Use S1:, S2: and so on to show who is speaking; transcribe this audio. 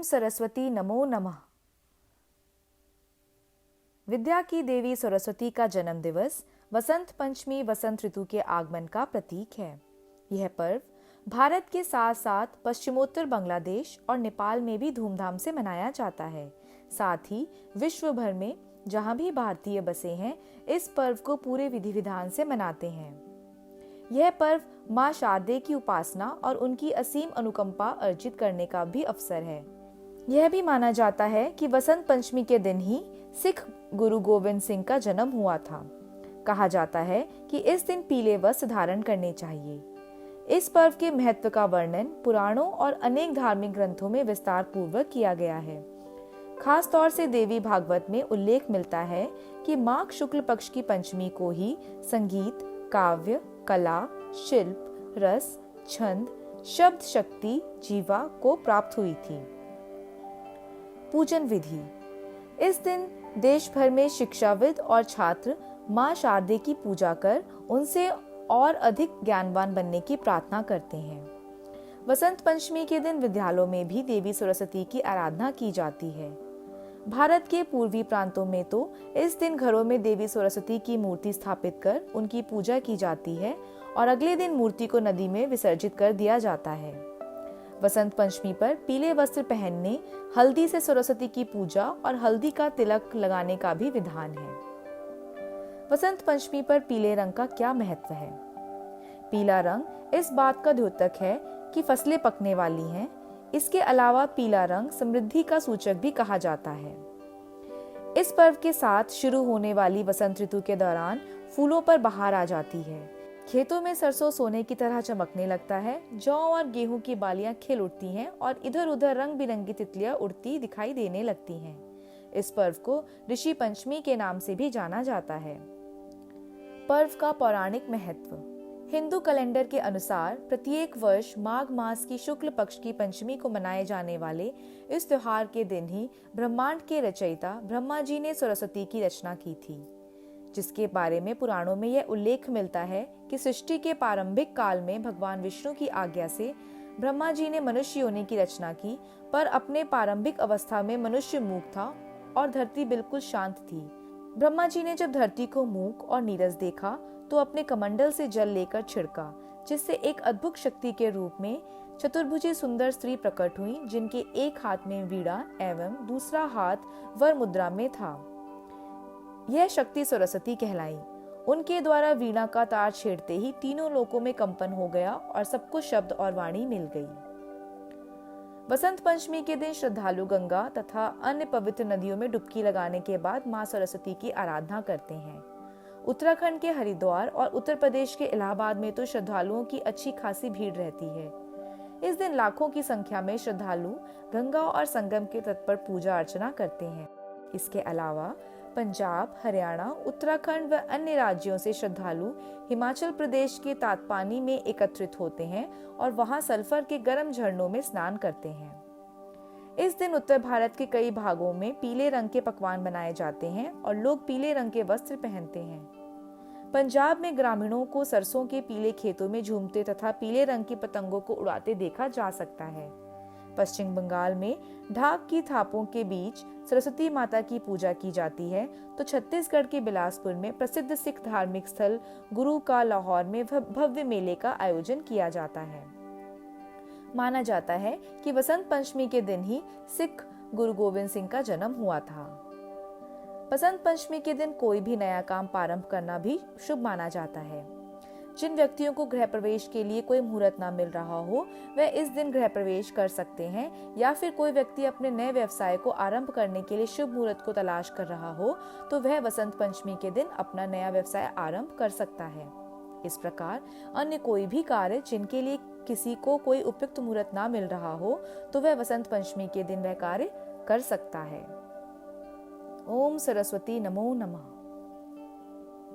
S1: ओम सरस्वती नमो नमः। विद्या की देवी सरस्वती का जन्म दिवस वसंत पंचमी वसंत ऋतु के आगमन का प्रतीक है। यह पर्व भारत के साथ साथ पश्चिमोत्तर बांग्लादेश और नेपाल में भी धूमधाम से मनाया जाता है। साथ ही विश्व भर में जहां भी भारतीय बसे हैं, इस पर्व को पूरे विधि विधान से मनाते हैं। यह पर्व मां शारदे की उपासना और उनकी असीम अनुकंपा अर्जित करने का भी अवसर है। यह भी माना जाता है कि वसंत पंचमी के दिन ही सिख गुरु गोविंद सिंह का जन्म हुआ था। कहा जाता है कि इस दिन पीले वस्त्र धारण करने चाहिए। इस पर्व के महत्व का वर्णन पुराणों और अनेक धार्मिक ग्रंथों में विस्तार पूर्वक किया गया है। खास तौर से देवी भागवत में उल्लेख मिलता है कि माघ शुक्ल पक्ष की पंचमी को ही संगीत, काव्य, कला, शिल्प, रस, छंद, शब्द शक्ति, जीवा को प्राप्त हुई थी। पूजन विधि। इस दिन देश भर में शिक्षाविद और छात्र मां शारदे की पूजा कर उनसे और अधिक ज्ञानवान बनने की प्रार्थना करते हैं। वसंत पंचमी के दिन विद्यालयों में भी देवी सरस्वती की आराधना की जाती है। भारत के पूर्वी प्रांतों में तो इस दिन घरों में देवी सरस्वती की मूर्ति स्थापित कर उनकी पूजा की जाती है और अगले दिन मूर्ति को नदी में विसर्जित कर दिया जाता है। वसंत पंचमी पर पीले वस्त्र पहनने, हल्दी से सरस्वती की पूजा और हल्दी का तिलक लगाने का भी विधान है। वसंत पंचमी पर पीले रंग का क्या महत्व है? पीला रंग इस बात का द्योतक है कि फसलें पकने वाली हैं। इसके अलावा पीला रंग समृद्धि का सूचक भी कहा जाता है। इस पर्व के साथ शुरू होने वाली वसंत ऋतु के दौरान फूलों पर बहार आ जाती है। खेतों में सरसों सोने की तरह चमकने लगता है। जौ और गेहूं की बालियां खिल उठती हैं और इधर उधर रंग बिरंगी तितलियां उड़ती दिखाई देने लगती हैं। इस पर्व को ऋषि पंचमी के नाम से भी जाना जाता है। पर्व का पौराणिक महत्व। हिंदू कैलेंडर के अनुसार प्रत्येक वर्ष माघ मास की शुक्ल पक्ष की पंचमी को मनाए जाने वाले इस त्योहार के दिन ही ब्रह्मांड के रचयिता ब्रह्मा जी ने सरस्वती की रचना की थी, जिसके बारे में पुराणों में यह उल्लेख मिलता है कि सृष्टि के प्रारंभिक काल में भगवान विष्णु की आज्ञा से ब्रह्मा जी ने मनुष्य योनि की रचना की, पर अपने प्रारंभिक अवस्था में मनुष्य मूक था और धरती बिल्कुल शांत थी। ब्रह्मा जी ने जब धरती को मूक और नीरस देखा तो अपने कमंडल से जल लेकर छिड़का, जिससे एक अद्भुत शक्ति के रूप में चतुर्भुजी सुंदर स्त्री प्रकट हुई, जिनके एक हाथ में वीणा एवं दूसरा हाथ वर मुद्रा में था। यह शक्ति सरस्वती कहलाई। उनके द्वारा वीणा का तार छेड़ते ही तीनों लोकों में कंपन हो गया और सबको शब्द और वाणी मिल गई। वसंत पंचमी के दिन श्रद्धालु गंगा तथा अन्य पवित्र नदियों में डुबकी लगाने के बाद मां सरस्वती की आराधना करते हैं। उत्तराखंड के हरिद्वार और उत्तर प्रदेश के इलाहाबाद में तो श्रद्धालुओं की अच्छी खासी भीड़ रहती है। इस दिन लाखों की संख्या में श्रद्धालु गंगा और संगम के तट पर पूजा अर्चना करते हैं। इसके अलावा पंजाब, हरियाणा, उत्तराखंड व अन्य राज्यों से श्रद्धालु हिमाचल प्रदेश के तातपानी में एकत्रित होते हैं और वहां सल्फर के गर्म झरनों में स्नान करते हैं। इस दिन उत्तर भारत के कई भागों में पीले रंग के पकवान बनाए जाते हैं और लोग पीले रंग के वस्त्र पहनते हैं। पंजाब में ग्रामीणों को सरसों के पीले खेतों में झूमते तथा पीले रंग की पतंगों को उड़ाते देखा जा सकता है। पश्चिम बंगाल में ढाक की थापों के बीच सरस्वती माता की पूजा की जाती है, तो छत्तीसगढ़ के बिलासपुर में प्रसिद्ध सिख धार्मिक स्थल गुरु का लाहौर में भव्य मेले का आयोजन किया जाता है। माना जाता है कि वसंत पंचमी के दिन ही सिख गुरु गोविंद सिंह का जन्म हुआ था। वसंत पंचमी के दिन कोई भी नया काम प्रारंभ करना भी शुभ माना जाता है। जिन व्यक्तियों को गृह प्रवेश के लिए कोई मुहूर्त ना मिल रहा हो, वे इस दिन गृह प्रवेश कर सकते हैं, या फिर कोई व्यक्ति अपने नए व्यवसाय को आरंभ करने के लिए शुभ मुहूर्त को तलाश कर रहा हो, तो वह वसंत पंचमी के दिन अपना नया व्यवसाय आरंभ कर सकता है। इस प्रकार अन्य कोई भी कार्य जिनके लिए किसी को कोई उपयुक्त मुहूर्त ना मिल रहा हो, तो वह वसंत पंचमी के दिन वह कार्य कर सकता है। ओम सरस्वती नमो नमः।